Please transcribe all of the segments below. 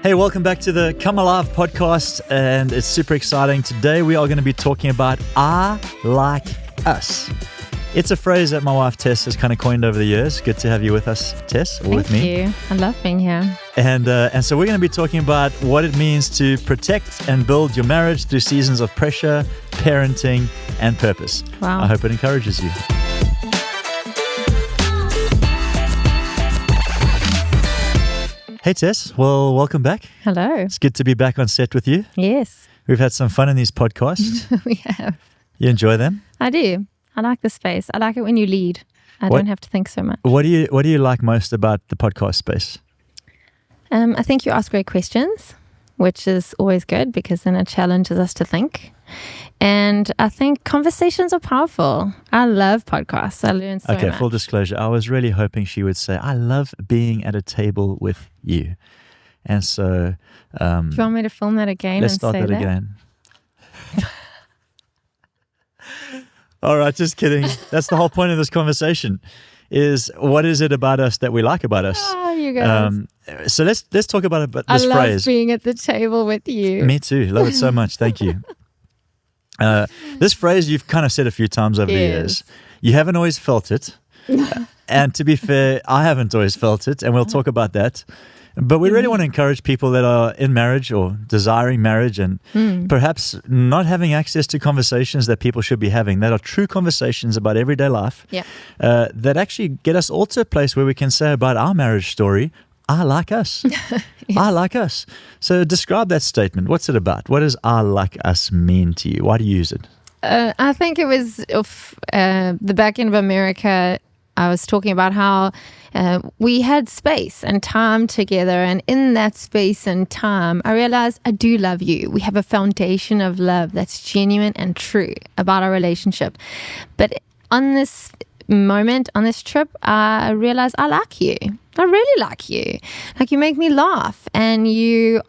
Hey, welcome back to the Come Alive podcast, and it's super exciting. Today we are going to be talking about I like us. It's a phrase that my wife Tess has kind of coined over the years. Good to have you with us, Tess, or with me. Thank you. I love being here. And so we're going to be talking about what it means to protect and build your marriage through seasons of pressure, parenting, and purpose. Wow. I hope it encourages you. Hey Tess, well, welcome back. Hello. It's good to be back on set with you. Yes. We've had some fun in these podcasts. We have. You enjoy them? I do. I like the space. I like it when you lead. I don't have to think so much. What do you like most about the podcast space? I think you ask great questions, which is always good because then it challenges us to think. And I think conversations are powerful. I love podcasts. I learn so much. Okay, full disclosure. I was really hoping she would say, I love being at a table with you. And so... do you want me to film that again? Let's start that again. All right, just kidding. That's the whole point of this conversation, is what is it about us that we like about us? Oh, you guys. So let's talk about this phrase. I love being at the table with you. Me too. Love it so much. Thank you. This phrase you've kind of said a few times over the years. You haven't always felt it. And to be fair, I haven't always felt it, and we'll talk about that. But we really want to encourage people that are in marriage or desiring marriage and perhaps not having access to conversations that people should be having, that are true conversations about everyday life, that actually get us all to a place where we can say about our marriage story, I like us. Yes. I like us. So describe that statement. What's it about? What does I like us mean to you? Why do you use it? I think it was the back end of America. I was talking about how we had space and time together. And in that space and time, I realized I do love you. We have a foundation of love that's genuine and true about our relationship. But on this moment, on this trip, I realized I like you. I really like you. Like, you make me laugh, and you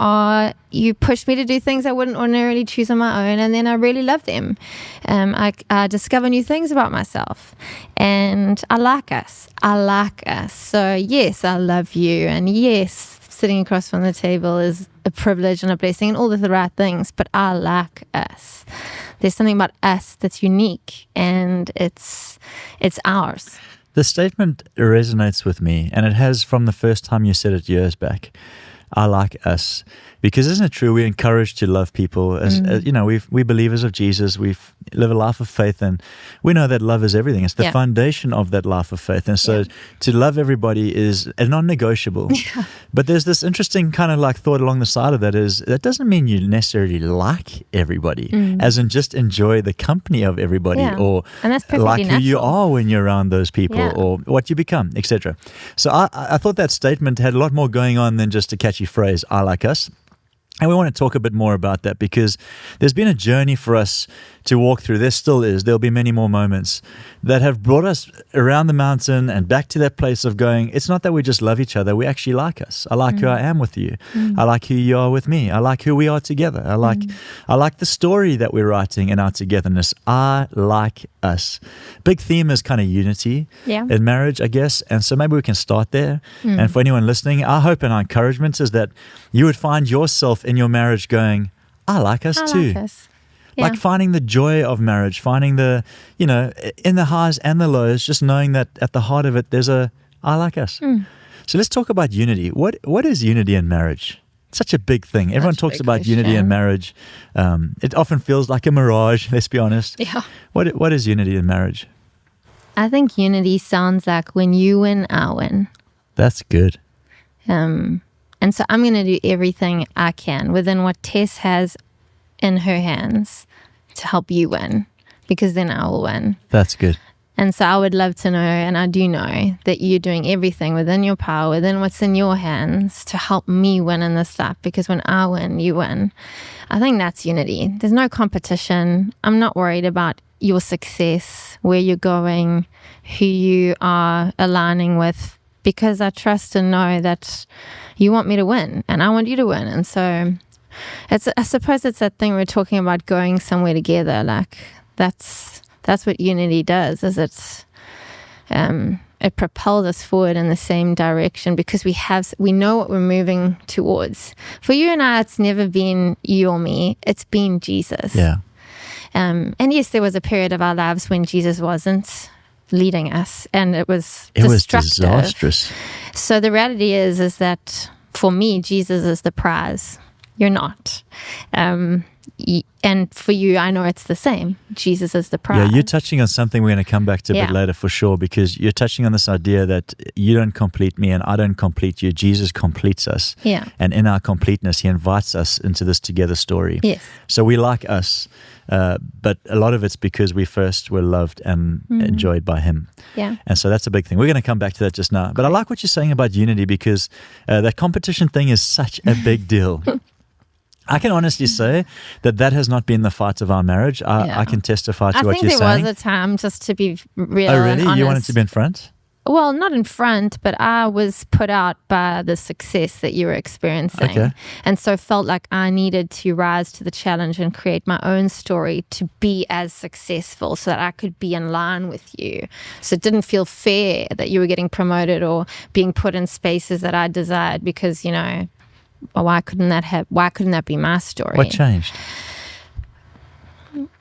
push me to do things I wouldn't ordinarily choose on my own, and then I really love them. I discover new things about myself, and I like us. I like us. So yes, I love you, and yes, sitting across from the table is a privilege and a blessing and all of the right things, but I like us. There's something about us that's unique, and it's ours. The statement resonates with me, and it has from the first time you said it years back. I like us. Because isn't it true, we're encouraged to love people. As we believers of Jesus, we live a life of faith, and we know that love is everything. It's the foundation of that life of faith. And so to love everybody is a non-negotiable. Yeah. But there's this interesting kind of like thought along the side of that is, that doesn't mean you necessarily like everybody, as in just enjoy the company of everybody, or like who you are when you're around those people, or what you become, etc. So I thought that statement had a lot more going on than just a catchy phrase, I like us. And we want to talk a bit more about that, because there's been a journey for us to walk through. There still is. There'll be many more moments that have brought us around the mountain and back to that place of going, it's not that we just love each other. We actually like us. I like who I am with you. I like who you are with me. I like who we are together. I like the story that we're writing in our togetherness. I like us. Big theme is kind of unity in marriage, I guess. And so maybe we can start there. And for anyone listening, our hope and our encouragement is that you would find yourself in your marriage going, I like us too. Like us. Yeah. Like finding the joy of marriage, finding the, in the highs and the lows, just knowing that at the heart of it, there's I like us. So let's talk about unity. What is unity in marriage? It's such a big thing. Everyone talks about unity in marriage. It often feels like a mirage, let's be honest. Yeah. What is unity in marriage? I think unity sounds like when you win, I win. That's good. And so I'm going to do everything I can within what Tess has in her hands to help you win, because then I will win. That's good. And so I would love to know, and I do know, that you're doing everything within your power, within what's in your hands, to help me win in this life, because when I win, you win. I think that's unity. There's no competition. I'm not worried about your success, where you're going, who you are aligning with, because I trust and know that you want me to win, and I want you to win. And so I suppose it's that thing we're talking about, going somewhere together. Like that's what unity does, is it it propels us forward in the same direction because we know what we're moving towards. For you and I, it's never been you or me. It's been Jesus. Yeah. And yes, there was a period of our lives when Jesus wasn't leading us, and it was disastrous. So the reality is that for me, Jesus is the prize. You're not. And for you, I know it's the same. Jesus is the prize. Yeah, you're touching on something we're going to come back to a bit later for sure, because you're touching on this idea that you don't complete me and I don't complete you. Jesus completes us. Yeah. And in our completeness, he invites us into this together story. Yes. So we like us, but a lot of it's because we first were loved and enjoyed by him. Yeah. And so that's a big thing. We're going to come back to that just now. But I like what you're saying about unity, because that competition thing is such a big deal. I can honestly say that has not been the fight of our marriage. I can testify to what you're saying. I think there was a time, just to be real. Oh, really? Honest, you wanted to be in front? Well, not in front, but I was put out by the success that you were experiencing. Okay. And so felt like I needed to rise to the challenge and create my own story to be as successful so that I could be in line with you. So it didn't feel fair that you were getting promoted or being put in spaces that I desired, because, why couldn't that be my story? What changed?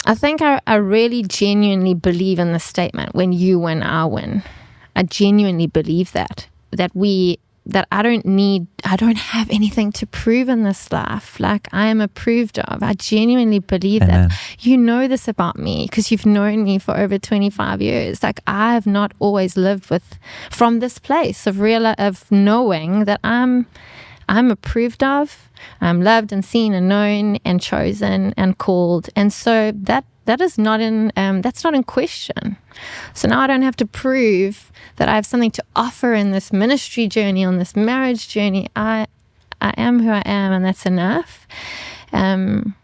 I think I really genuinely believe in the statement, when you win, I win. I genuinely believe that I don't have anything to prove in this life. Like, I am approved of. I genuinely believe Amen. that. You know this about me because you've known me for over 25 years. Like, I have not always lived from this place of knowing that I'm approved of, I'm loved and seen and known and chosen and called. And so that is not that's not in question. So now I don't have to prove that I have something to offer in this ministry journey, on this marriage journey. I am who I am, and that's enough. And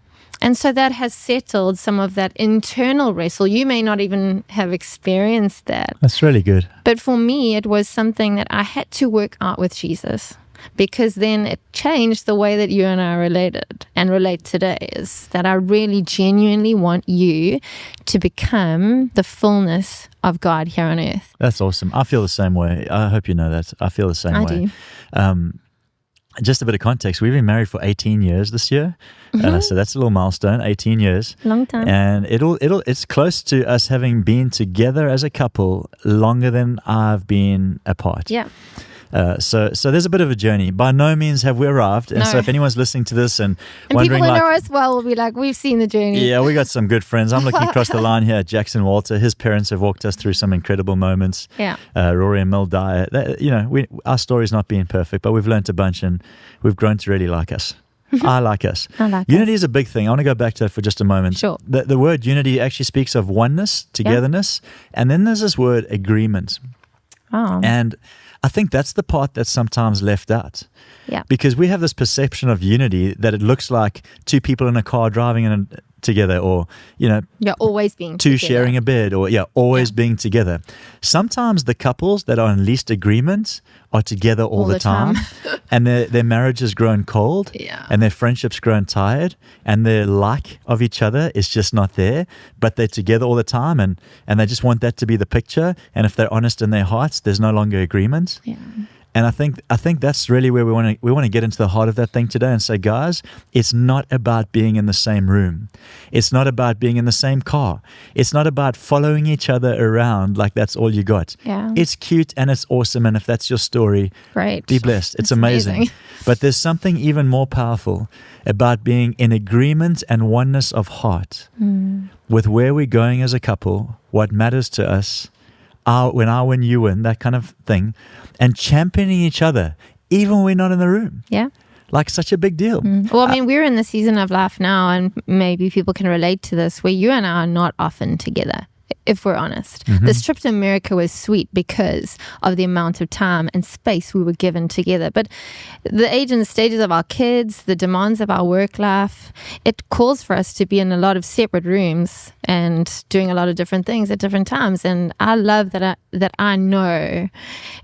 so that has settled some of that internal wrestle. You may not even have experienced that. That's really good. But for me, it was something that I had to work out with Jesus, because then it changed the way that you and I related and relate today, is that I really genuinely want you to become the fullness of God here on earth. That's awesome. I feel the same way. I hope you know that. I feel the same way. I do. Just a bit of context. We've been married for 18 years this year. So that's a little milestone, 18 years. Long time. And it's close to us having been together as a couple longer than I've been apart. Yeah. So there's a bit of a journey. By no means have we arrived. And so if anyone's listening to this and wondering, people who know us well will be like, we've seen the journey. Yeah, we got some good friends. I'm looking across the line here at Jackson Walter. His parents have walked us through some incredible moments. Yeah. Rory and Mel Dyer. Our story's not being perfect, but we've learned a bunch and we've grown to really like us. I like us. Unity is a big thing. I want to go back to that for just a moment. Sure. The word unity actually speaks of oneness, togetherness, and then there's this word agreement. Oh. And I think that's the part that's sometimes left out. Yeah. Because we have this perception of unity that it looks like two people in a car driving together, or, you're always being two together. sharing a bed, or always being together. Sometimes the couples that are in least agreement are together all the time. And their marriage has grown cold, and their friendship's grown tired, and their like of each other is just not there, but they're together all the time, and they just want that to be the picture. And if they're honest in their hearts, there's no longer agreement. Yeah. And I think that's really where we want to get into the heart of that thing today and say, guys, it's not about being in the same room. It's not about being in the same car. It's not about following each other around like that's all you got. Yeah. It's cute and it's awesome, and if that's your story, great. Be blessed. It's amazing. But there's something even more powerful about being in agreement and oneness of heart with where we're going as a couple, what matters to us, when I win, you win, that kind of thing, and championing each other, even when we're not in the room. Yeah. Like, such a big deal. Well, I mean, we're in the season of life now, and maybe people can relate to this, where you and I are not often together, if we're honest. This trip to America was sweet because of the amount of time and space we were given together. But the age and the stages of our kids, the demands of our work life, it calls for us to be in a lot of separate rooms and doing a lot of different things at different times. And I love that I know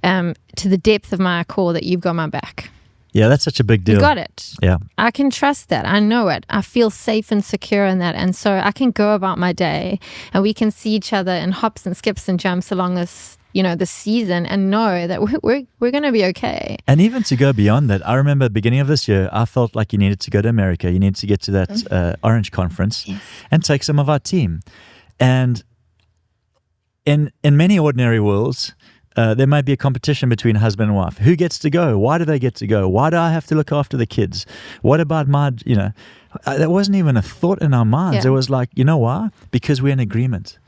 to the depth of my core that you've got my back. Yeah, that's such a big deal. You got it. Yeah. I can trust that. I know it. I feel safe and secure in that. And so I can go about my day and we can see each other in hops and skips and jumps along this the season and know that we're going to be okay. And even to go beyond that, I remember beginning of this year, I felt like you needed to go to America. You needed to get to that Orange Conference and take some of our team. And in many ordinary worlds, there might be a competition between husband and wife. Who gets to go? Why do they get to go? Why do I have to look after the kids? What about my, that wasn't even a thought in our minds. It was like, you know why? Because we're in agreement.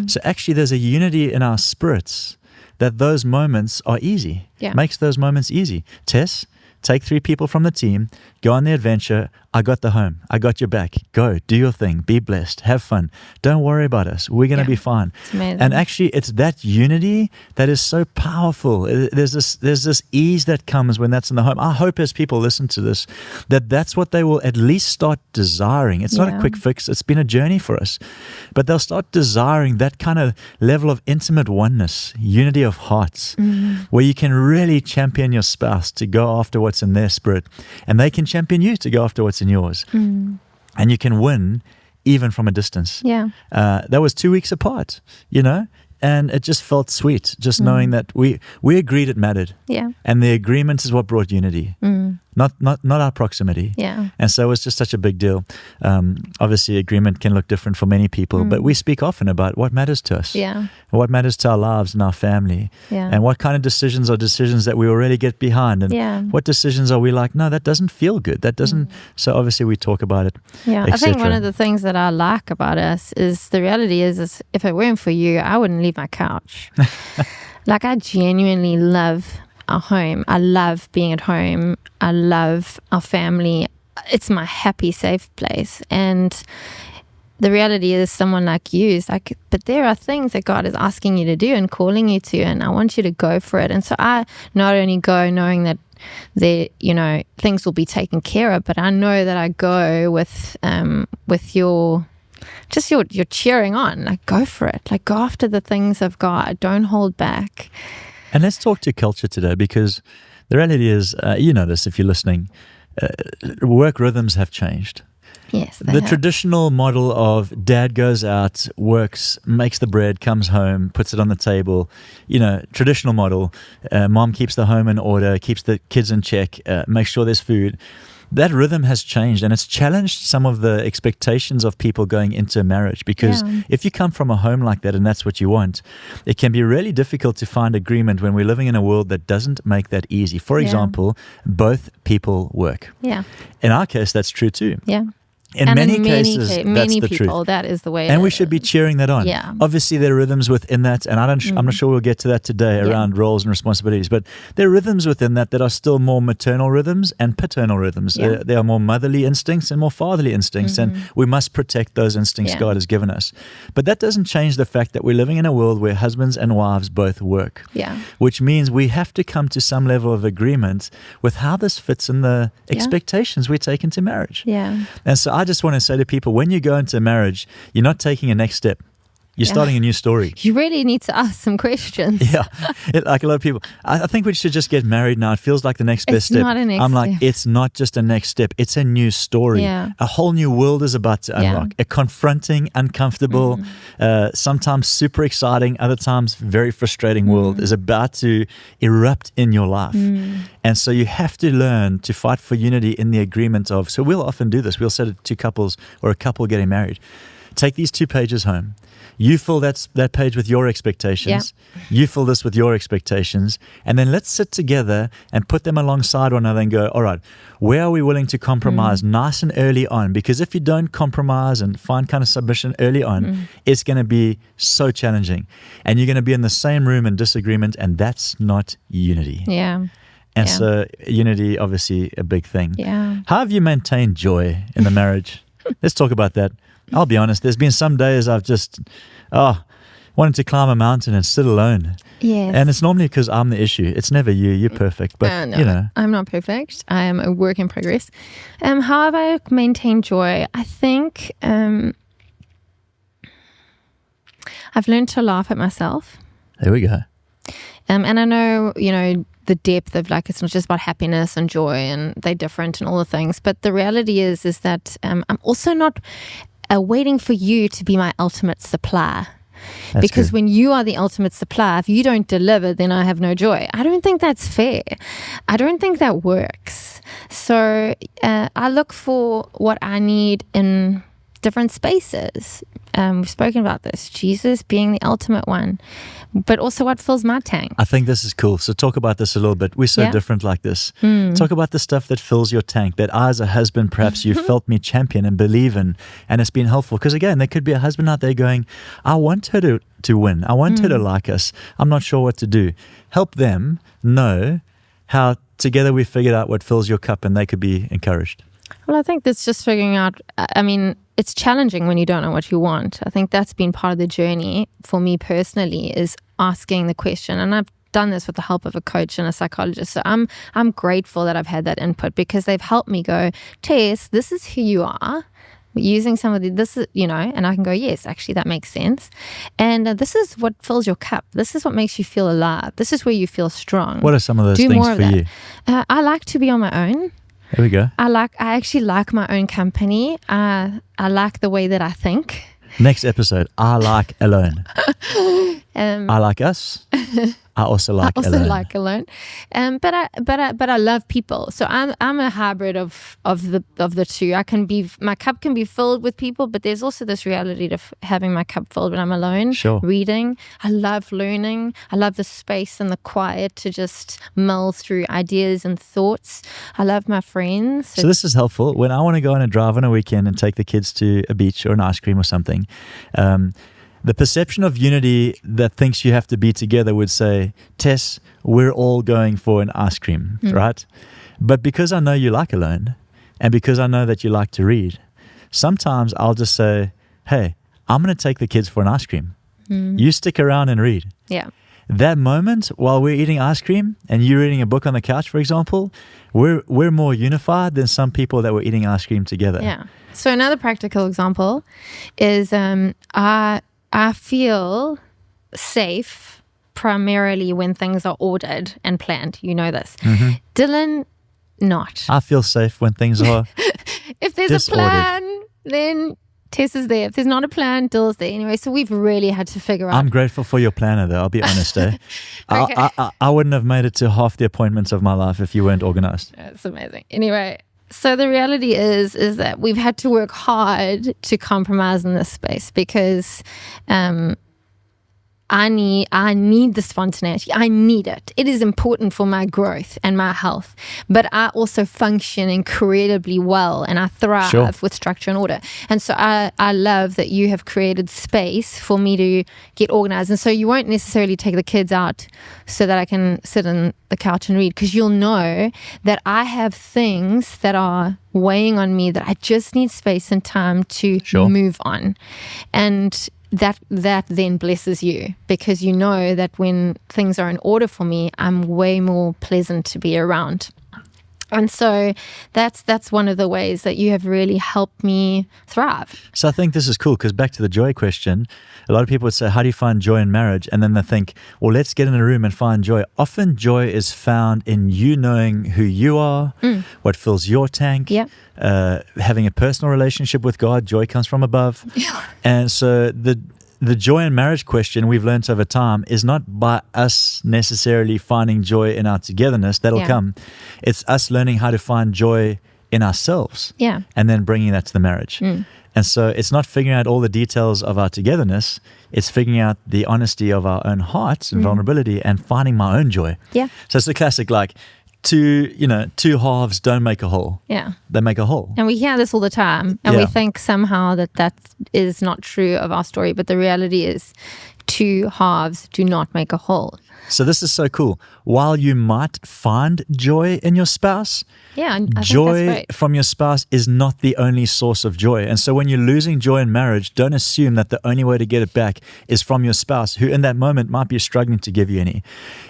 So actually there's a unity in our spirits that those moments are easy. Makes those moments easy. Tess, take 3 people from the team, go on the adventure. I got the home. I got your back. Go, do your thing. Be blessed. Have fun. Don't worry about us. We're going to be fine. It's amazing. And actually, it's that unity that is so powerful. There's this ease that comes when that's in the home. I hope as people listen to this, that's what they will at least start desiring. It's not a quick fix. It's been a journey for us. But they'll start desiring that kind of level of intimate oneness, unity of hearts, where you can really champion your spouse to go after what's in their spirit, and they can champion you to go after what's in yours. And you can win even from a distance. That was 2 weeks apart, and it just felt sweet just knowing that we agreed it mattered. And the agreement is what brought unity, not our proximity. And so it was just such a big deal. Obviously agreement can look different for many people, but we speak often about what matters to us, what matters to our lives and our family, and what kind of decisions are decisions that we already get behind, and what decisions are we like, no, that doesn't feel good, that doesn't. So obviously we talk about it. I think one of the things that I like about us is the reality is if it weren't for you, I wouldn't leave my couch. Like, I genuinely love our home. I love being at home. I love our family. It's my happy, safe place. And the reality is someone like you is like, but there are things that God is asking you to do and calling you to, and I want you to go for it. And so I not only go knowing that things will be taken care of, but I know that I go with your cheering on. Like, go for it. Like, go after the things of God. Don't hold back. And let's talk to culture today, because the reality is, this if you're listening, work rhythms have changed. Yes, the traditional model of dad goes out, works, makes the bread, comes home, puts it on the table. Traditional model. Mom keeps the home in order, keeps the kids in check, makes sure there's food. That rhythm has changed, and it's challenged some of the expectations of people going into marriage, because if you come from a home like that and that's what you want, it can be really difficult to find agreement when we're living in a world that doesn't make that easy. For example, both people work. In our case, that's true too. In many cases, that's the truth. That is the way. And we should be cheering that on. Obviously, there are rhythms within that, and I'm not sure we'll get to that today around roles and responsibilities, but there are rhythms within that are still more maternal rhythms and paternal rhythms. There are more motherly instincts and more fatherly instincts, and we must protect those instincts God has given us. But that doesn't change the fact that we're living in a world where husbands and wives both work, which means we have to come to some level of agreement with how this fits in the expectations we take into marriage. And so I just want to say to people, when you go into marriage, you're not taking a next step. You're starting a new story. You really need to ask some questions. Like a lot of people, I think we should just get married now. It feels like the next best step. Not a next I'm like, step. It's not just a next step. It's a new story. A whole new world is about to unlock. A confronting, uncomfortable, sometimes super exciting, other times very frustrating world is about to erupt in your life. And so you have to learn to fight for unity in the agreement of, so we'll often do this. We'll say to 2 couples or a couple getting married, take these 2 pages home. You fill that page with your expectations. You fill this with your expectations. And then let's sit together and put them alongside one another and go, all right, where are we willing to compromise nice and early on? Because if you don't compromise and find kind of submission early on, it's going to be so challenging. And you're going to be in the same room in disagreement, and that's not unity. And so unity, obviously, a big thing. How have you maintained joy in the marriage? Let's talk about that. I'll be honest, there's been some days I've just wanted to climb a mountain and sit alone. And it's normally because I'm the issue. It's never you. You're perfect. But, no, I'm not perfect. I am a work in progress. How have I maintained joy? I think I've learned to laugh at myself. There we go. And I know, the depth of, like, it's not just about happiness and joy, and they're different and all the things. But the reality is that I'm also not waiting for you to be my ultimate supply. That's because good. when you are the ultimate supply, if you don't deliver, then I have no joy. I don't think that's fair. I don't think that works. So I look for what I need in different spaces. We've spoken about this, Jesus being the ultimate one, but also what fills my tank. I think this is cool. So talk about this a little bit. We're so different like this. Talk about the stuff that fills your tank, that I, as a husband, perhaps you felt me champion and believe in, and it's been helpful. Because again, there could be a husband out there going, I want her to win. I want her to like us. I'm not sure what to do. Help them know how together we figured out what fills your cup, and they could be encouraged. Well, I think that's just figuring out, I mean, it's challenging when you don't know what you want. I think that's been part of the journey for me personally, is asking the question. And I've done this with the help of a coach and a psychologist. So I'm grateful that I've had that input, because they've helped me go, Tess, this is who you are. Using some of this is, and I can go, yes, actually that makes sense. And this is what fills your cup. This is what makes you feel alive. This is where you feel strong. What are some of those things for you? I like to be on my own. There we go. I actually like my own company. I like the way that I think. Next episode, I like alone. I like us. I also like alone. But I love people. So I'm a hybrid of the two. My cup can be filled with people, but there's also this reality of having my cup filled when I'm alone. Sure. Reading. I love learning. I love the space and the quiet to just mull through ideas and thoughts. I love my friends. So this is helpful. When I want to go on a drive on a weekend and take the kids to a beach or an ice cream or something, the perception of unity that thinks you have to be together would say, Tess, we're all going for an ice cream, right? But because I know you like alone, and because I know that you like to read, sometimes I'll just say, hey, I'm going to take the kids for an ice cream. You stick around and read. Yeah. That moment while we're eating ice cream and you're reading a book on the couch, for example, we're more unified than some people that were eating ice cream together. Yeah. So another practical example is I feel safe primarily when things are ordered and planned. You know this. Dylan, not. I feel safe when things are If there's disordered. a plan, then Tess is there. If there's not a plan, Dill's there. Anyway, so we've really had to figure out. I'm grateful for your planner, though. I'll be honest, eh? Okay. I wouldn't have made it to half the appointments of my life if you weren't organized. That's amazing. Anyway, so the reality is that we've had to work hard to compromise in this space, because I need the spontaneity. I need it. It is important for my growth and my health. But I also function incredibly well, and I thrive with structure and order. And so I love that you have created space for me to get organized. And so you won't necessarily take the kids out so that I can sit on the couch and read, because you'll know that I have things that are weighing on me that I just need space and time to move on. And that then blesses you, because you know that when things are in order for me, I'm way more pleasant to be around. And so that's one of the ways that you have really helped me thrive. So I think this is cool, because back to the joy question, a lot of people would say, how do you find joy in marriage? And then they think, well, let's get in a room and find joy. Often joy is found in you knowing who you are, what fills your tank, having a personal relationship with God. Joy comes from above. And so the joy in marriage question we've learned over time is not by us necessarily finding joy in our togetherness. That'll come. It's us learning how to find joy in ourselves and then bringing that to the marriage. And so it's not figuring out all the details of our togetherness. It's figuring out the honesty of our own hearts and vulnerability and finding my own joy. Yeah. So it's the classic, like, two halves don't make a whole. Yeah. They make a whole. And we hear this all the time, and we think somehow that is not true of our story, but the reality is two halves do not make a whole. So this is so cool. While you might find joy in your spouse, I think joy that's great. from your spouse is not the only source of joy. And so when you're losing joy in marriage, don't assume that the only way to get it back is from your spouse, who in that moment might be struggling to give you any,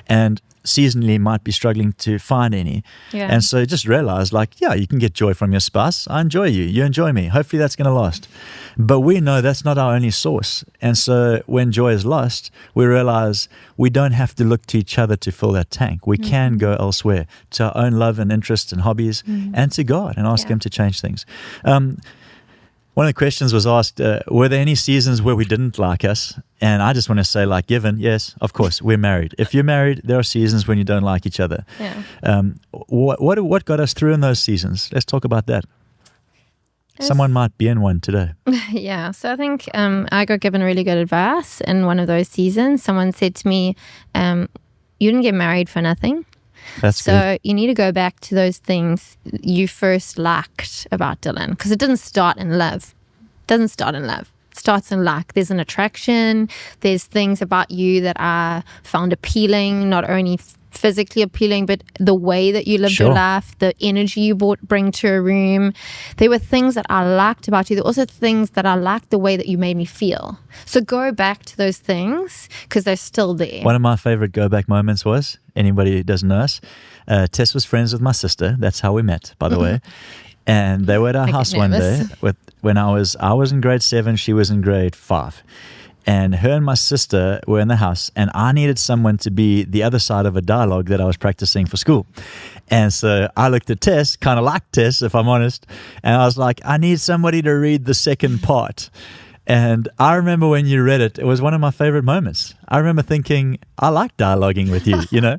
and seasonally might be struggling to find any. And so just realize, like, you can get joy from your spouse. I enjoy you. You enjoy me. Hopefully that's going to last. But we know that's not our only source. And so when joy is lost, we realize we don't have to look to each other to fill that tank. We can go elsewhere to our own love and interests and hobbies and to God and ask Him to change things. One of the questions was asked, were there any seasons where we didn't like us? And I just want to say, like, given, yes, of course, we're married. If you're married, there are seasons when you don't like each other. Yeah. What got us through in those seasons? Let's talk about that. Someone might be in one today. Yeah. So I think I got given really good advice in one of those seasons. Someone said to me, you didn't get married for nothing. That's so good. You need to go back to those things you first liked about Dylan, because it didn't start in love. It doesn't start in love. It starts in like there's an attraction. There's things about you that I found appealing, not only physically appealing, but the way that you lived your life, the energy you bring to a room. There were things that I liked about you. There were also things that I liked the way that you made me feel. So go back to those things because they're still there. One of my favorite go back moments was, anybody who doesn't know us, Tess was friends with my sister. That's how we met, by the way. And they were at our house one day when I was in grade 7, she was in grade 5. And her and my sister were in the house, and I needed someone to be the other side of a dialogue that I was practicing for school. And so I looked at Tess, kind of like Tess, if I'm honest, and I was like, I need somebody to read the second part. And I remember when you read it, it was one of my favorite moments. I remember thinking, I like dialoguing with you, you know?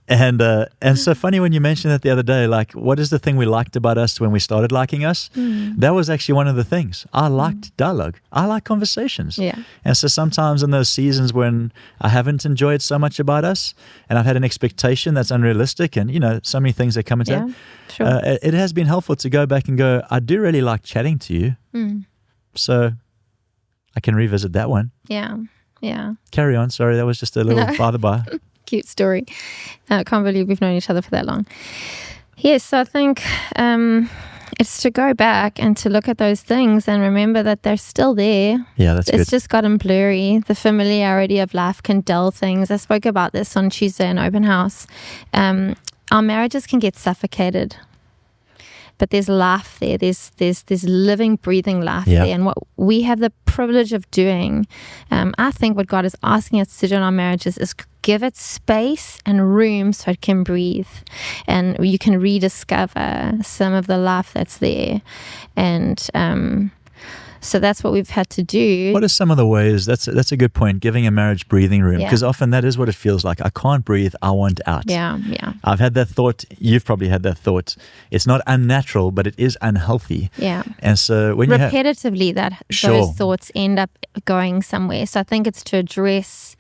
And so funny when you mentioned that the other day, like, what is the thing we liked about us when we started liking us? That was actually one of the things. I liked dialogue. I like conversations. Yeah. And so sometimes in those seasons when I haven't enjoyed so much about us and I've had an expectation that's unrealistic and, you know, so many things that come into it, sure. It has been helpful to go back and go, I do really like chatting to you. So I can revisit that one. Yeah. Carry on. Sorry, that was just a little by. Cute story. I can't believe we've known each other for that long. Yes, so I think it's to go back and to look at those things and remember that they're still there. Yeah, that's good. It's just gotten blurry. The familiarity of life can dull things. I spoke about this on Tuesday in open house. Our marriages can get suffocated. But there's life there. There's living, breathing life there. And what we have the privilege of doing, I think what God is asking us to do in our marriages is give it space and room so it can breathe. And you can rediscover some of the life that's there. And so that's what we've had to do. What are some of the ways, that's a good point, giving a marriage breathing room, because often that is what it feels like. I can't breathe, I want out. Yeah. I've had that thought, you've probably had that thought. It's not unnatural, but it is unhealthy. Yeah. And so when repetitively those thoughts end up going somewhere. So I think it's to address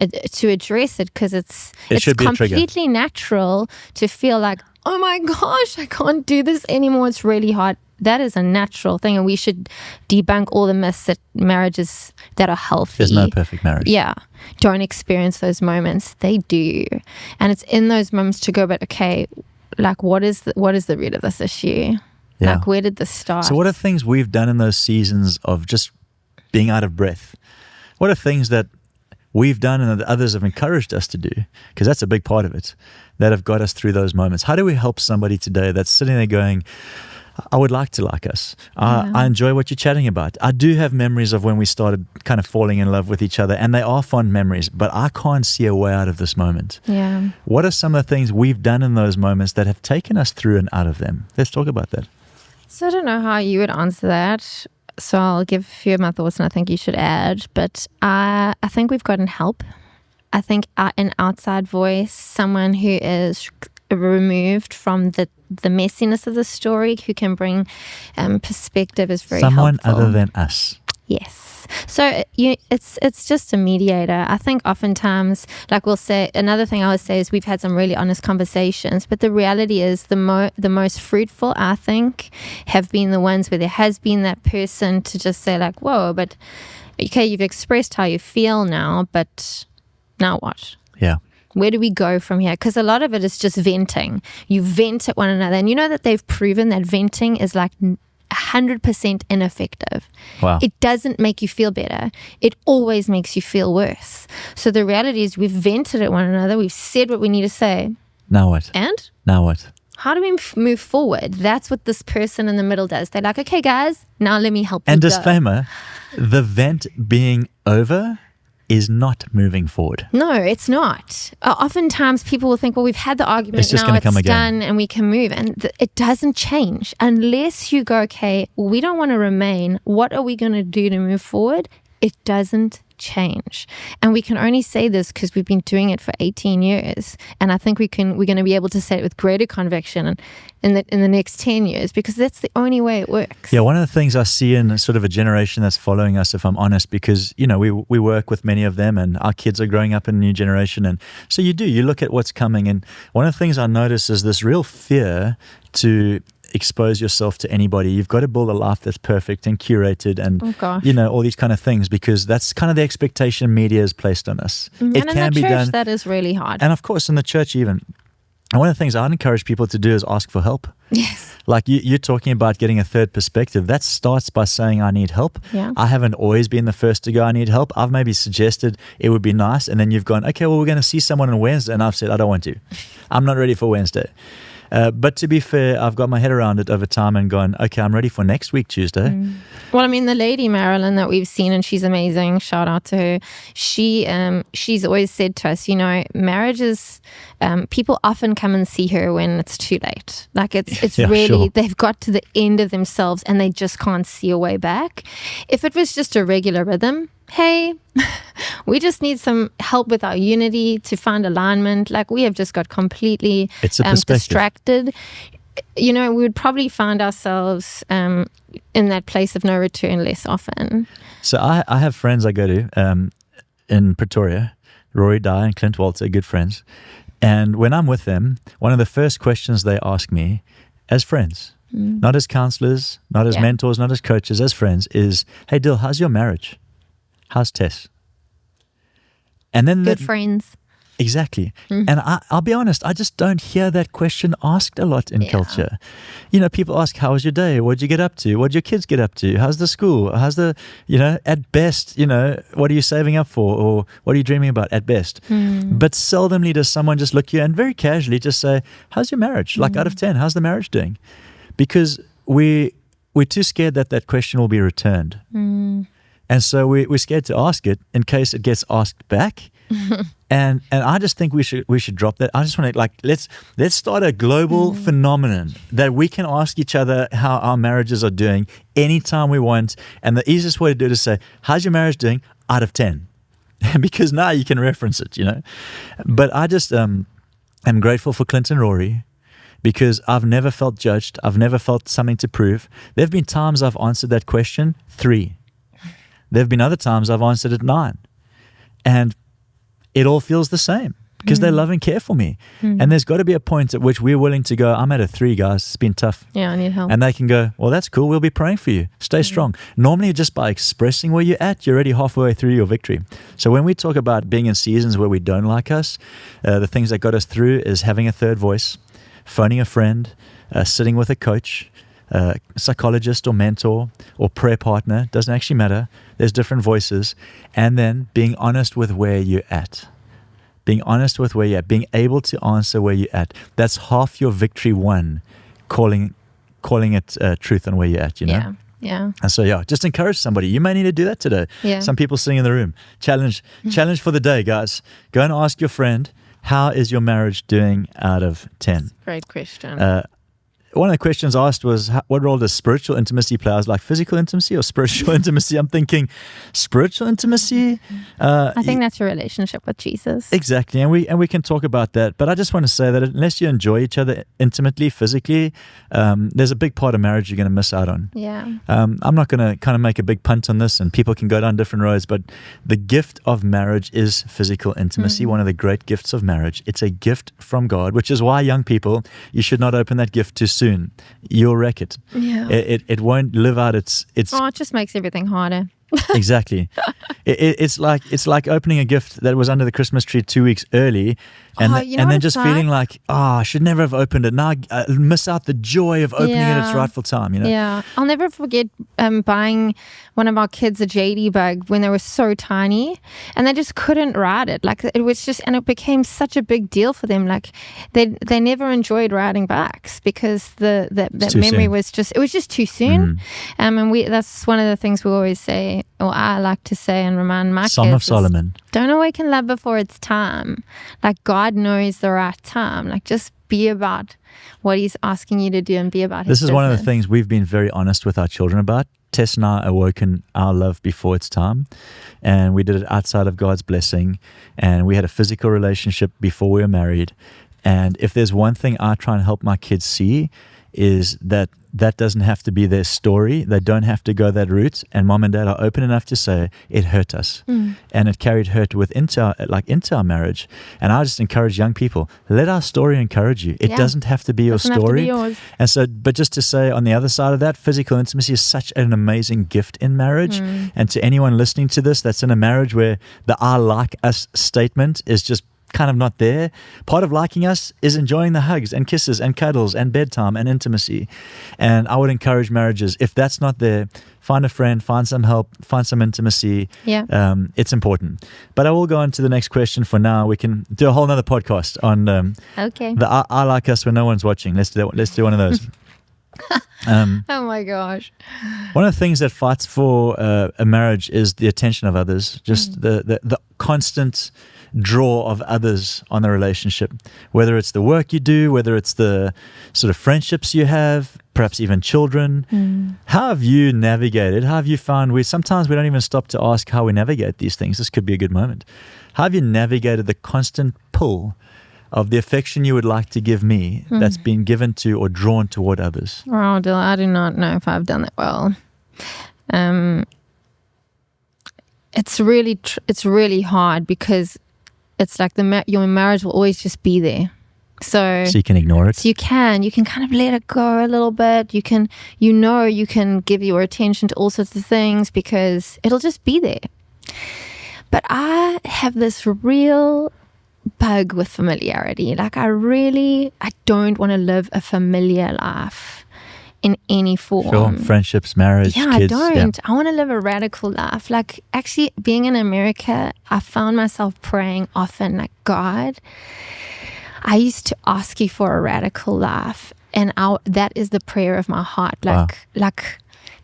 it because it's completely natural to feel like, oh my gosh, I can't do this anymore. It's really hard. That is a natural thing, and we should debunk all the myths that marriages that are healthy. There's no perfect marriage. Yeah. Don't experience those moments. They do. And it's in those moments to go, but okay, like what is the root of this issue? Yeah. Like where did this start? So what are things we've done in those seasons of just being out of breath? What are things that we've done and that others have encouraged us to do? Because that's a big part of it, that have got us through those moments. How do we help somebody today that's sitting there going, I would like to like us. I enjoy what you're chatting about. I do have memories of when we started kind of falling in love with each other, and they are fond memories, but I can't see a way out of this moment. Yeah. What are some of the things we've done in those moments that have taken us through and out of them? Let's talk about that. So I don't know how you would answer that. So I'll give a few of my thoughts, and I think you should add. But I think we've gotten help. I think an outside voice, someone who is removed from the messiness of the story, who can bring perspective, is very someone helpful. Other than us. Yes. So it's just a mediator. I think oftentimes, like we'll say, another thing I would say is we've had some really honest conversations, but the reality is the most fruitful, I think, have been the ones where there has been that person to just say like, whoa, but okay, you've expressed how you feel now, but now what? Yeah. Where do we go from here? Because a lot of it is just venting. You vent at one another. And you know that they've proven that venting is like 100% ineffective. Wow. It doesn't make you feel better. It always makes you feel worse. So the reality is we've vented at one another. We've said what we need to say. Now what? And? Now what? How do we move forward? That's what this person in the middle does. They're like, okay, guys, now let me help you. And disclaimer, the vent being over is not moving forward. No, it's not. Oftentimes people will think, well, we've had the argument, It's just now gonna it's come again. done and we can move. And it doesn't change unless you go, okay, well, we don't want to remain. What are we going to do to move forward? It doesn't change. And we can only say this because we've been doing it for 18 years. And I think we're going to be able to say it with greater conviction in the next 10 years, because that's the only way it works. Yeah, one of the things I see in sort of a generation that's following us, if I'm honest, because, we work with many of them and our kids are growing up in a new generation. And so you look at what's coming. And one of the things I notice is this real fear to expose yourself to anybody. You've got to build a life that's perfect and curated and, all these kind of things, because that's kind of the expectation media has placed on us. And it can be church, done. that is really hard. And of course, in the church even. And one of the things I'd encourage people to do is ask for help. Yes. Like you're talking about getting a third perspective. That starts by saying, I need help. Yeah. I haven't always been the first to go, I need help. I've maybe suggested it would be nice. And then you've gone, okay, well, we're going to see someone on Wednesday. And I've said, I don't want to. I'm not ready for Wednesday. But to be fair, I've got my head around it over time and gone, okay, I'm ready for next week, Tuesday. Well, I mean, the lady, Marilyn, that we've seen, and she's amazing, shout out to her. She's always said to us, marriages, people often come and see her when it's too late. Like it's really, sure. They've got to the end of themselves and they just can't see a way back. If it was just a regular rhythm, hey, we just need some help with our unity to find alignment. Like we have just got completely distracted. We would probably find ourselves in that place of no return less often. So I have friends I go to in Pretoria, Rory Dye and Clint Walter, good friends. And when I'm with them, one of the first questions they ask me as friends, not as counselors, not as mentors, not as coaches, as friends, is, hey, Dill, how's your marriage? How's Tess? And then good friends. Exactly. And I'll be honest, I just don't hear that question asked a lot in culture. People ask, how was your day? What did you get up to? What did your kids get up to? How's the school? How's the, at best, what are you saving up for? Or what are you dreaming about at best? But seldomly does someone just look you and very casually just say, how's your marriage? Like out of 10, how's the marriage doing? Because we're too scared that question will be returned. And so we're scared to ask it in case it gets asked back. And I just think we should drop that. I just want to let's start a global phenomenon that we can ask each other how our marriages are doing anytime we want. And the easiest way to do it is say, how's your marriage doing out of 10? Because now you can reference it, But I just am grateful for Clint and Rory, because I've never felt judged. I've never felt something to prove. There have been times I've answered that question 3. There have been other times I've answered it 9. And it all feels the same because they love and care for me. And there's got to be a point at which we're willing to go, I'm at a 3, guys. It's been tough. Yeah, I need help. And they can go, well, that's cool. We'll be praying for you. Stay strong. Normally, just by expressing where you're at, you're already halfway through your victory. So when we talk about being in seasons where we don't like us, the things that got us through is having a third voice, phoning a friend, sitting with a coach, psychologist or mentor or prayer partner, doesn't actually matter. There's different voices. And then being honest with where you're at. Being honest with where you're at. Being able to answer where you're at. That's half your victory won, calling it truth on where you're at, Yeah. And so, just encourage somebody. You may need to do that today. Yeah. Some people sitting in the room. Challenge for the day, guys. Go and ask your friend, how is your marriage doing out of 10? Great question. One of the questions asked was, what role does spiritual intimacy play? I was like, physical intimacy or spiritual intimacy? I'm thinking spiritual intimacy. I think that's your relationship with Jesus. Exactly. And we can talk about that. But I just want to say that unless you enjoy each other intimately, physically, there's a big part of marriage you're going to miss out on. Yeah. I'm not going to kind of make a big punt on this, and people can go down different roads, but the gift of marriage is physical intimacy, one of the great gifts of marriage. It's a gift from God, which is why, young people, you should not open that gift too soon. You'll wreck it. Yeah. It won't live out its it just makes everything harder. Exactly. It's like opening a gift that was under the Christmas tree 2 weeks early. and then just feeling like, I should never have opened it. Now I miss out the joy of opening it at its rightful time, you know? Yeah. I'll never forget buying one of our kids a JD bug when they were so tiny, and they just couldn't ride it. Like, it was just, and it became such a big deal for them. Like, they never enjoyed riding bikes because that memory was just too soon. And that's one of the things we always say, or I like to say and remind my kids. Song of Solomon. Don't awaken love before it's time. Like, God knows the right time. Like, just be about what He's asking you to do and be about His business. This is one of the things we've been very honest with our children about. Tess and I awoken our love before it's time, and we did it outside of God's blessing, and we had a physical relationship before we were married. And if there's one thing I try and help my kids see, is that doesn't have to be their story. They don't have to go that route. And mom and dad are open enough to say it hurt us, and it carried hurt into our marriage. And I just encourage young people: let our story encourage you. It doesn't have to be your story. And so, but just to say, on the other side of that, physical intimacy is such an amazing gift in marriage. And to anyone listening to this that's in a marriage where the "I like us" statement is just kind of not there, part of liking us is enjoying the hugs and kisses and cuddles and bedtime and intimacy. And I would encourage marriages, if that's not there, find a friend, find some help, find some intimacy. It's important. But I will go on to the next question. For now, we can do a whole nother podcast on the I like us when no one's watching. Let's do one of those. Oh my gosh. One of the things that fights for a marriage is the attention of others, just the constant draw of others on the relationship, whether it's the work you do, whether it's the sort of friendships you have, perhaps even children. How have you navigated? How have you found sometimes we don't even stop to ask how we navigate these things. This could be a good moment. How have you navigated the constant pull of the affection you would like to give me that's been given to or drawn toward others? Oh, I do not know if I've done that well. It's really hard because it's like your marriage will always just be there. So you can ignore it. So you can kind of let it go a little bit. You can give your attention to all sorts of things because it'll just be there. But I have this real bug with familiarity. Like, I don't want to live a familiar life in any form. Sure. Friendships, marriage, kids. I don't. I want to live a radical life. Like, actually, being in America, I found myself praying often, like, God, I used to ask you for a radical life. And that is the prayer of my heart. Like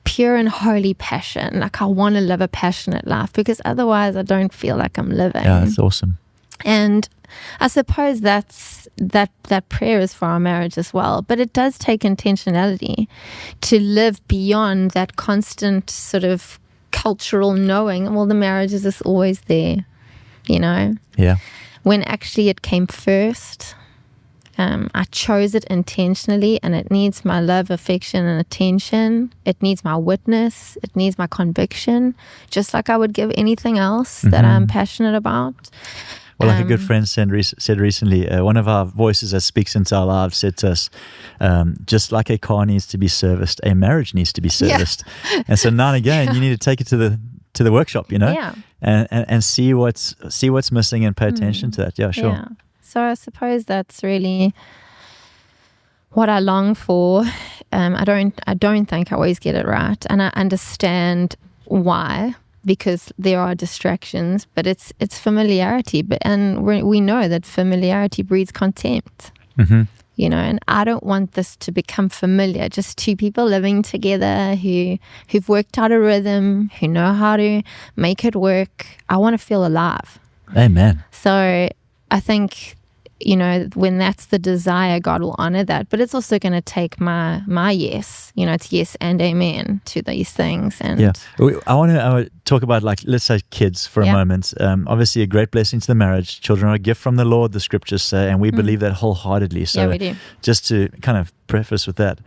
pure and holy passion. Like, I want to live a passionate life because otherwise I don't feel like I'm living. Yeah, that's awesome. And I suppose that prayer is for our marriage as well. But it does take intentionality to live beyond that constant sort of cultural knowing. Well, the marriage is just always there, you know? Yeah. When actually it came first. I chose it intentionally, and it needs my love, affection, and attention. It needs my witness. It needs my conviction, just like I would give anything else that I'm passionate about. Well, like a good friend said recently, one of our voices that speaks into our lives said to us, just like a car needs to be serviced, a marriage needs to be serviced. Yeah. And so now and again, you need to take it to the workshop, you know, and see what's missing and pay attention to that. Yeah, sure. Yeah. So I suppose that's really what I long for. I don't think I always get it right, and I understand why. Because there are distractions, but it's familiarity. And we know that familiarity breeds contempt. You know, and I don't want this to become familiar. Just two people living together who've worked out a rhythm, who know how to make it work. I want to feel alive. Amen. So I think, you know, when that's the desire, God will honor that. But it's also going to take my yes. You know, it's yes and amen to these things. And yeah, I want to talk about, like, let's say kids for a moment. Obviously, a great blessing to the marriage. Children are a gift from the Lord, the scriptures say, and we believe that wholeheartedly. So we do. Just to kind of preface with that.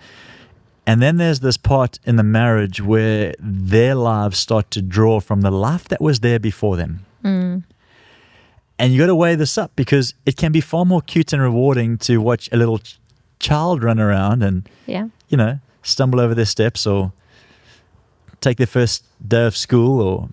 And then there's this part in the marriage where their lives start to draw from the life that was there before them. And you got to weigh this up, because it can be far more cute and rewarding to watch a little child run around and, you know, stumble over their steps or take their first day of school, or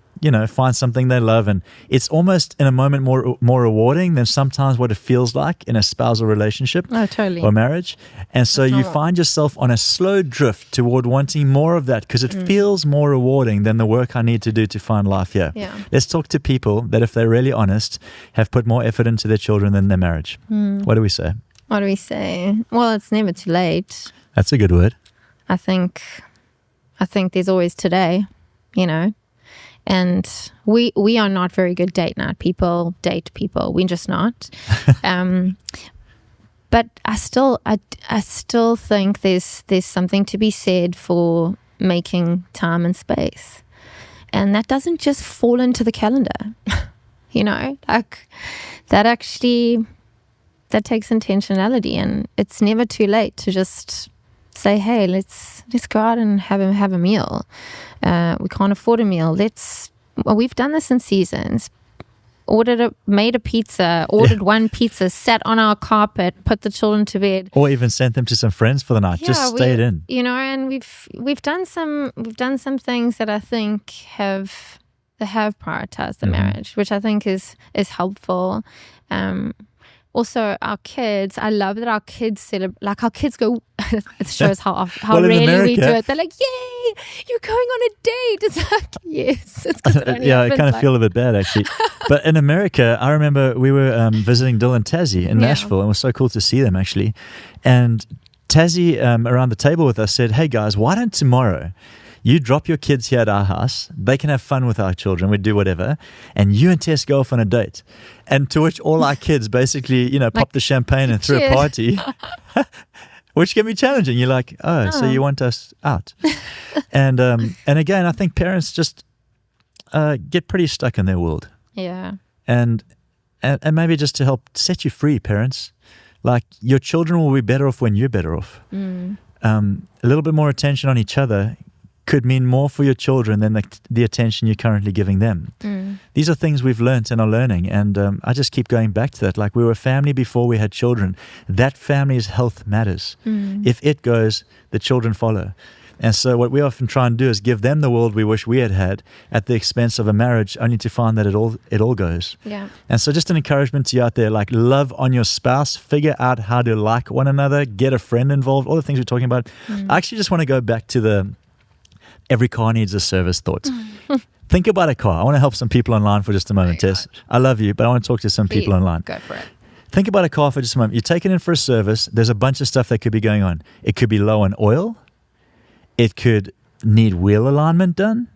find something they love, and it's almost in a moment more rewarding than sometimes what it feels like in a spousal relationship or marriage. And so you find yourself on a slow drift toward wanting more of that because it feels more rewarding than the work I need to do to find life here. Yeah. Let's talk to people that, if they're really honest, have put more effort into their children than their marriage. What do we say? What do we say? Well, it's never too late. That's a good word. I think there's always today, and we are not very good date people. We're just not. But I still think there's something to be said for making time and space, and that doesn't just fall into the calendar. Like that actually, that takes intentionality, and it's never too late to just say, hey, let's go out and have a meal. We can't afford a meal. We've done this in seasons. Made a pizza, ordered one pizza, sat on our carpet, put the children to bed, or even sent them to some friends for the night. Just stayed in. And we've done some things that I think have prioritized the marriage, which I think is helpful. Also, our kids, I love that our kids our kids go, it shows how rarely we do it. They're like, yay, you're going on a date. It's like, yes. It's I kind of feel a bit bad, actually. But in America, I remember we were visiting Dill and Tassie in Nashville, and it was so cool to see them, actually. And Tassie, around the table with us, said, hey, guys, why don't tomorrow you drop your kids here at our house, they can have fun with our children, we do whatever, and you and Tess go off on a date. And to which all our kids basically, popped the champagne and threw a party, which can be challenging. You're like, so you want us out. And again, I think parents just get pretty stuck in their world. Yeah. And maybe just to help set you free, parents, like your children will be better off when you're better off. A little bit more attention on each other could mean more for your children than the attention you're currently giving them. These are things we've learned and are learning, and I just keep going back to that. Like, we were a family before we had children. That family's health matters. If it goes, the children follow. And so what we often try and do is give them the world we wish we had at the expense of a marriage, only to find that it all goes. Yeah. And so just an encouragement to you out there, like, love on your spouse, figure out how to like one another, get a friend involved, all the things we're talking about. I actually just want to go back to the every car needs a service thought. Think about a car. I want to help some people online for just a moment, Tess. I love you, but I want to talk to some people online. Go for it. Think about a car for just a moment. You take it in for a service. There's a bunch of stuff that could be going on. It could be low on oil. It could need wheel alignment done.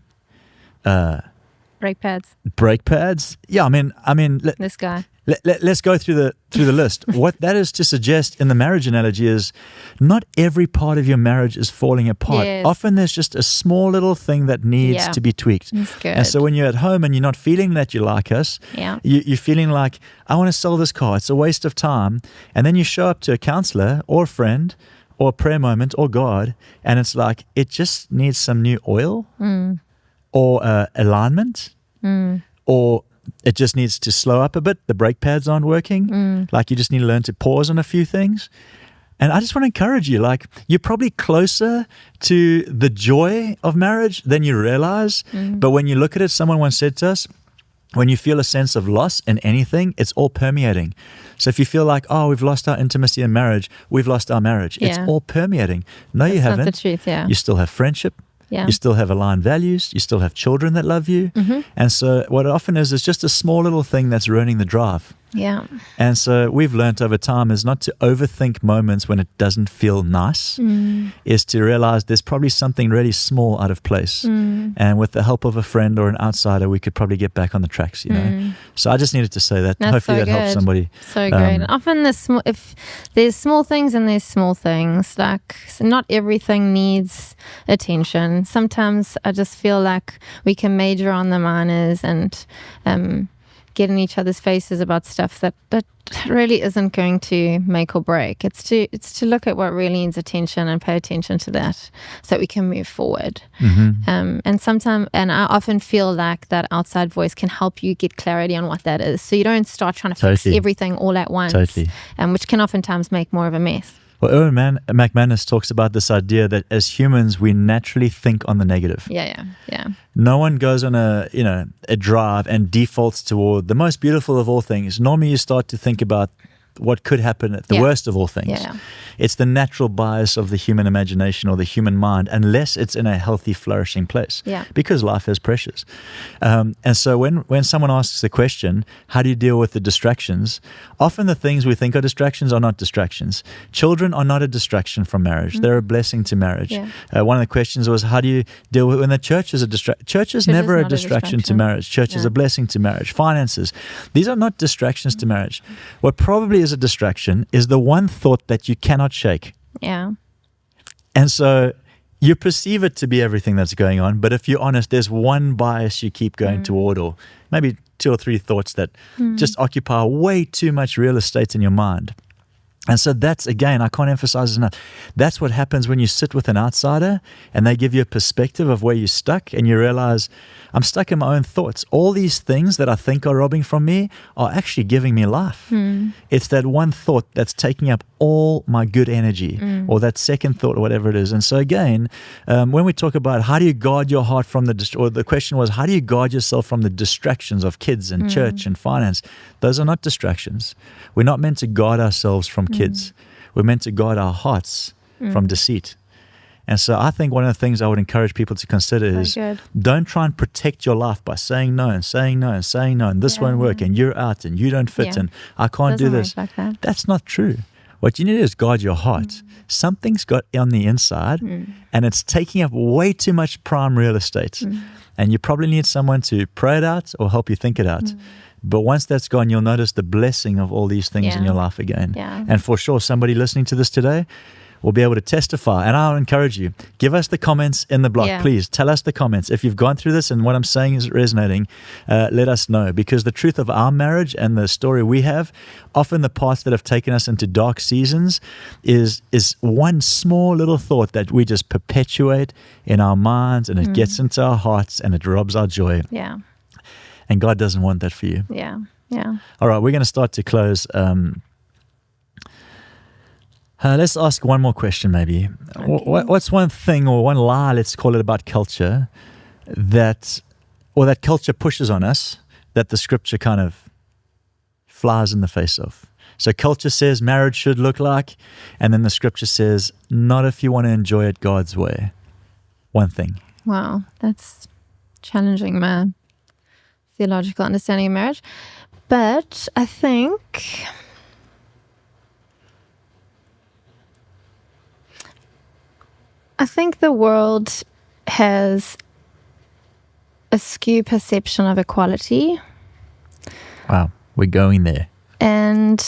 Brake pads. Yeah, I mean. This guy. Let's go through the list. What that is to suggest in the marriage analogy is not every part of your marriage is falling apart. Yes. Often there's just a small little thing that needs to be tweaked. That's good. And so when you're at home and you're not feeling that you like us, you're feeling like, I want to sell this car. It's a waste of time. And then you show up to a counselor or a friend or a prayer moment or God, and it's like, it just needs some new oil or alignment or it just needs to slow up a bit. The brake pads aren't working. Like, you just need to learn to pause on a few things. And I just want to encourage you, like, you're probably closer to the joy of marriage than you realize. But when you look at it, someone once said to us, when you feel a sense of loss in anything, it's all permeating. So if you feel like, we've lost our intimacy in marriage, we've lost our marriage. It's all permeating. No, you haven't. That's not the truth, You still have friendship. Yeah. You still have aligned values. You still have children that love you. And so what it often is just a small little thing that's ruining the drive. Yeah. And so we've learned over time is not to overthink moments when it doesn't feel nice, is to realize there's probably something really small out of place. And with the help of a friend or an outsider, we could probably get back on the tracks, So I just needed to say that. That's hopefully so that helps somebody. So great. And often if there's small things and there's small things, like, not everything needs attention. Sometimes I just feel like we can major on the minors and get in each other's faces about stuff that really isn't going to make or break. It's to look at what really needs attention and pay attention to that, so that we can move forward. And I often feel like that outside voice can help you get clarity on what that is, so you don't start trying to fix everything all at once, which can oftentimes make more of a mess. Well, Erwin McManus talks about this idea that as humans, we naturally think on the negative. Yeah. No one goes on a drive and defaults toward the most beautiful of all things. Normally, you start to think about what could happen at the worst of all things. Yeah. It's the natural bias of the human imagination or the human mind, unless it's in a healthy, flourishing place. Yeah. Because life is precious. And so when someone asks the question, how do you deal with the distractions? Often the things we think are distractions are not distractions. Children are not a distraction from marriage. They're a blessing to marriage. Yeah. One of the questions was, how do you deal with when the church is a distraction? Church is never a distraction to marriage. Church is a blessing to marriage. Finances. These are not distractions to marriage. What probably is a distraction is the one thought that you cannot shake. Yeah. And so you perceive it to be everything that's going on, but if you're honest, there's one bias you keep going toward, or maybe 2 or 3 thoughts that just occupy way too much real estate in your mind. And so that's, again, I can't emphasize this enough. That's what happens when you sit with an outsider and they give you a perspective of where you're stuck, and you realize, I'm stuck in my own thoughts. All these things that I think are robbing from me are actually giving me life. It's that one thought that's taking up all my good energy, or that second thought, or whatever it is. And so again, when we talk about how do you guard your heart from or the question was, how do you guard yourself from the distractions of kids and church and finance? Those are not distractions. We're not meant to guard ourselves from kids. We're meant to guard our hearts from deceit. And so I think one of the things I would encourage people to consider is don't try and protect your life by saying no and saying no and saying no, and this won't work, and you're out, and you don't fit, and I can't do this. Like that. That's not true. What you need to do is guard your heart. Something's got on the inside, and it's taking up way too much prime real estate. And you probably need someone to pray it out or help you think it out. But once that's gone, you'll notice the blessing of all these things in your life again. Yeah. And for sure, somebody listening to this today will be able to testify. And I'll encourage you, give us the comments in the blog. Please tell us the comments. If you've gone through this and what I'm saying is resonating, let us know. Because the truth of our marriage and the story we have, often the parts that have taken us into dark seasons is one small little thought that we just perpetuate in our minds, and it gets into our hearts and it robs our joy. Yeah. And God doesn't want that for you. Yeah. All right, we're going to start to close. Let's ask one more question maybe. Okay. What's one thing or one lie, let's call it, about culture that culture pushes on us that the scripture kind of flies in the face of? So culture says marriage should look like, and then the scripture says, not if you want to enjoy it God's way. One thing. Wow, that's challenging my theological understanding of marriage. But I think the world has a skewed perception of equality. Wow, we're going there. And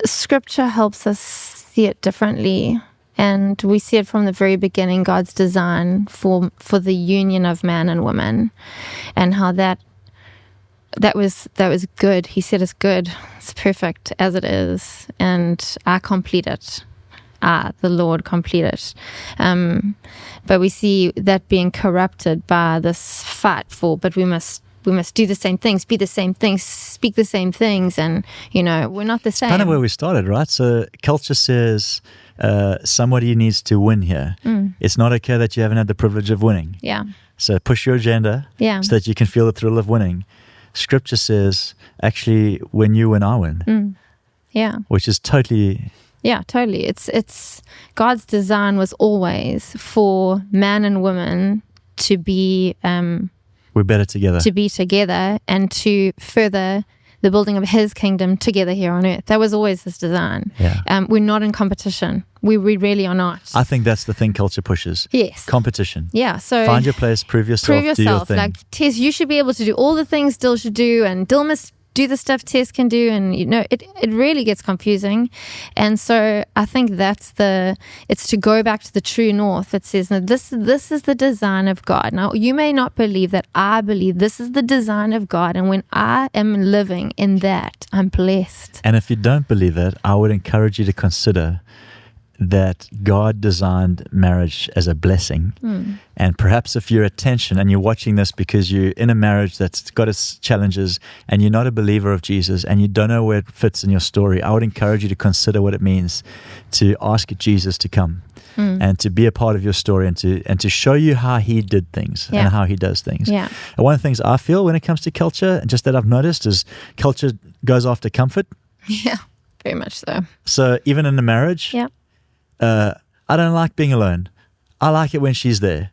scripture helps us see it differently. And we see it from the very beginning, God's design for the union of man and woman, and how that was good. He said it's good. It's perfect as it is. And I complete it. The Lord complete it. But we see that being corrupted by this fight for, but we must do the same things, be the same things, speak the same things, and we're not the same. Kind of where we started, right? So culture says somebody needs to win here. It's not okay that you haven't had the privilege of winning. Yeah. So push your agenda so that you can feel the thrill of winning. Scripture says, actually, when you win, I win. Yeah. Which is totally... Yeah, totally. It's God's design was always for man and woman to be we're better together. To be together and to further the building of His kingdom together here on earth. That was always His design. Yeah. We're not in competition. We really are not. I think that's the thing culture pushes. Yes. Competition. Yeah. So find your place, prove yourself, do your thing. Like Tess, you should be able to do all the things Dill should do, and Dill must do the stuff Tess can do, and it really gets confusing. And so I think it's to go back to the true north. It says, now this is the design of God. Now you may not believe that I believe this is the design of God, and when I am living in that, I'm blessed. And if you don't believe that, I would encourage you to consider that God designed marriage as a blessing. And perhaps if you're at tension and you're watching this because you're in a marriage that's got its challenges and you're not a believer of Jesus and you don't know where it fits in your story, I would encourage you to consider what it means to ask Jesus to come and to be a part of your story and to show you how he did things and how he does things. Yeah. And one of the things I feel when it comes to culture, just that I've noticed, is culture goes after comfort. Yeah, very much so. So even in a marriage, I don't like being alone. I like it when she's there.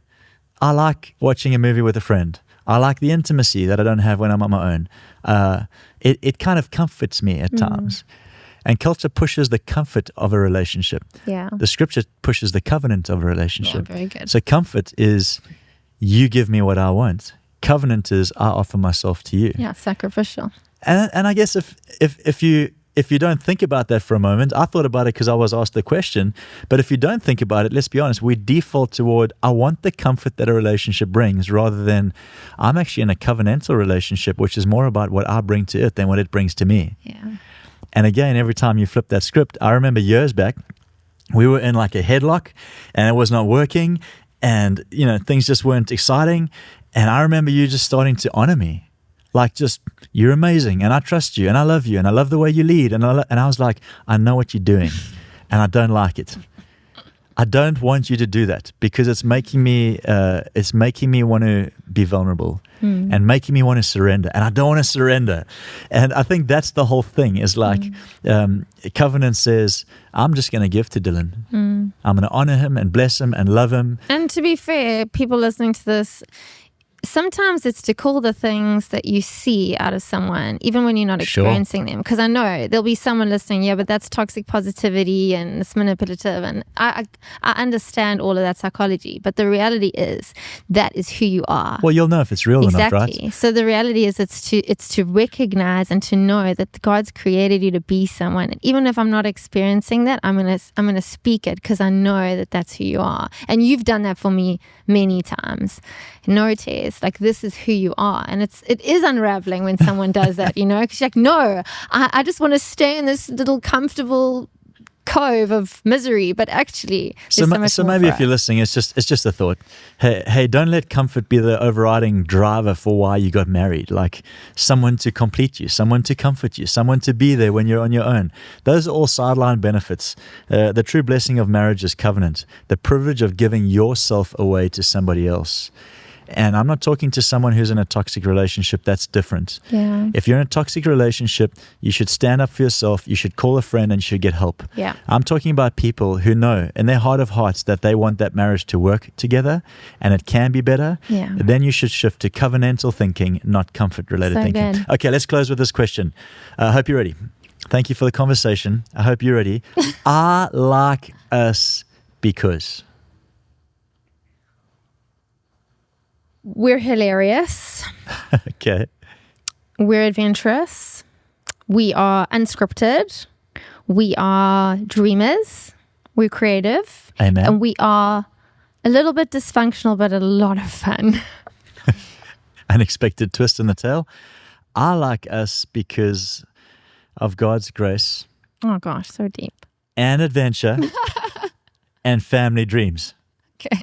I like watching a movie with a friend. I like the intimacy that I don't have when I'm on my own. It kind of comforts me at times. And culture pushes the comfort of a relationship. Yeah. The scripture pushes the covenant of a relationship. Yeah, very good. So comfort is you give me what I want. Covenant is I offer myself to you. Yeah, sacrificial. And I guess if you don't think about that for a moment, I thought about it because I was asked the question, but if you don't think about it, let's be honest, we default toward, I want the comfort that a relationship brings, rather than I'm actually in a covenantal relationship, which is more about what I bring to it than what it brings to me. Yeah. And again, every time you flip that script, I remember years back, we were in like a headlock and it was not working and, things just weren't exciting. And I remember you just starting to honor me. Like, just, you're amazing, and I trust you, and I love you, and I love the way you lead. And I was like, I know what you're doing, and I don't like it. I don't want you to do that because it's making me want to be vulnerable and making me want to surrender. And I don't want to surrender. And I think that's the whole thing is like, covenant says, I'm just going to give to Dylan. I'm going to honor him and bless him and love him. And to be fair, people listening to this, sometimes it's to call the things that you see out of someone, even when you're not experiencing them. Because I know there'll be someone listening, but that's toxic positivity and it's manipulative. And I understand all of that psychology. But the reality is that is who you are. Well, you'll know if it's real or not, right? Exactly. So the reality is it's to recognize and to know that God's created you to be someone. And even if I'm not experiencing that, I'm gonna speak it because I know that that's who you are. And you've done that for me many times. No tears. Like, this is who you are. And it is unraveling when someone does that, because you're like, no, I just want to stay in this little comfortable cove of misery, but actually so maybe if you're listening, it's just a thought. Hey, don't let comfort be the overriding driver for why you got married. Like, someone to complete you, someone to comfort you, someone to be there when you're on your own. Those are all sideline benefits. The true blessing of marriage is covenant, the privilege of giving yourself away to somebody else. And I'm not talking to someone who's in a toxic relationship. That's different. Yeah. If you're in a toxic relationship, you should stand up for yourself. You should call a friend and you should get help. Yeah. I'm talking about people who know in their heart of hearts that they want that marriage to work together and it can be better. Yeah. Then you should shift to covenantal thinking, not comfort-related thinking. Good. Okay, let's close with this question. I hope you're ready. Thank you for the conversation. I hope you're ready. I like us because... We're hilarious. Okay. We're adventurous. We are unscripted. We are dreamers. We're creative. Amen. And we are a little bit dysfunctional, but a lot of fun. Unexpected twist in the tale. I like us because of God's grace. Oh gosh, so deep. And adventure and family dreams. Okay.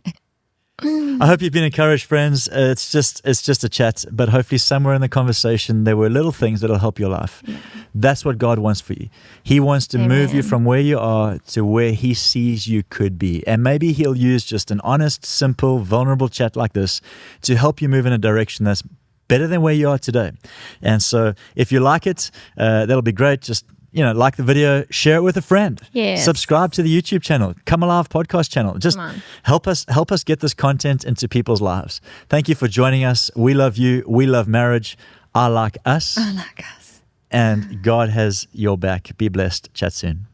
I hope you've been encouraged, friends. It's just a chat, but hopefully somewhere in the conversation there were little things that'll help your life. Yeah. That's what God wants for you. He wants to move you from where you are to where He sees you could be. And maybe He'll use just an honest, simple, vulnerable chat like this to help you move in a direction that's better than where you are today. And so if you like it, that'll be great. Just like the video, share it with a friend. Yes. Subscribe to the YouTube channel, Come Alive podcast channel. Just help us get this content into people's lives. Thank you for joining us. We love you. We love marriage. I like us. I like us. And God has your back. Be blessed. Chat soon.